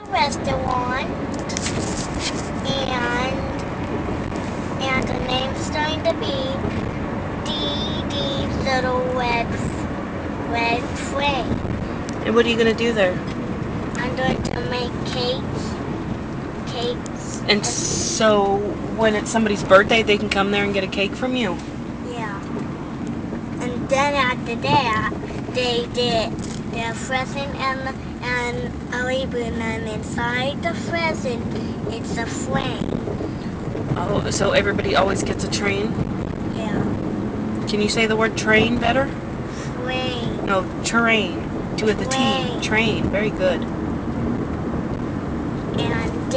Restaurant, and the name's going to be the little red flame. And what are you going to do there? I'm going to make cakes. And so when it's somebody's birthday, they can come there and get a cake from you? Yeah. And then after that, they did their present and a ribbon, and inside the present, it's a flame. Oh, so everybody always gets a train? Yeah. Can you say the word train better? Flame. No, train. With a T. Train. Very good. And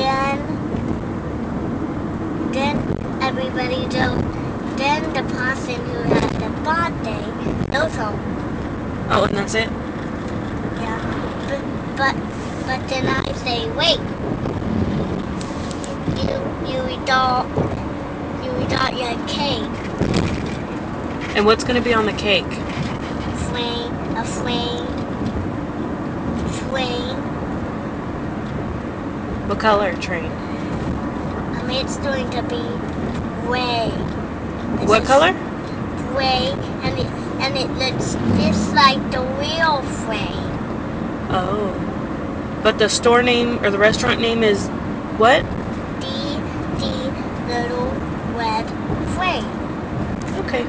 then everybody then the person who had the birthday goes home. Oh, and that's it? Yeah. But then I say, wait. You got your cake. And what's going to be on the cake? A flame. What color train? It's going to be gray. What color? Gray, and it looks just like the real flame. Oh. But the store name or the restaurant name is what? The little red flame. Okay.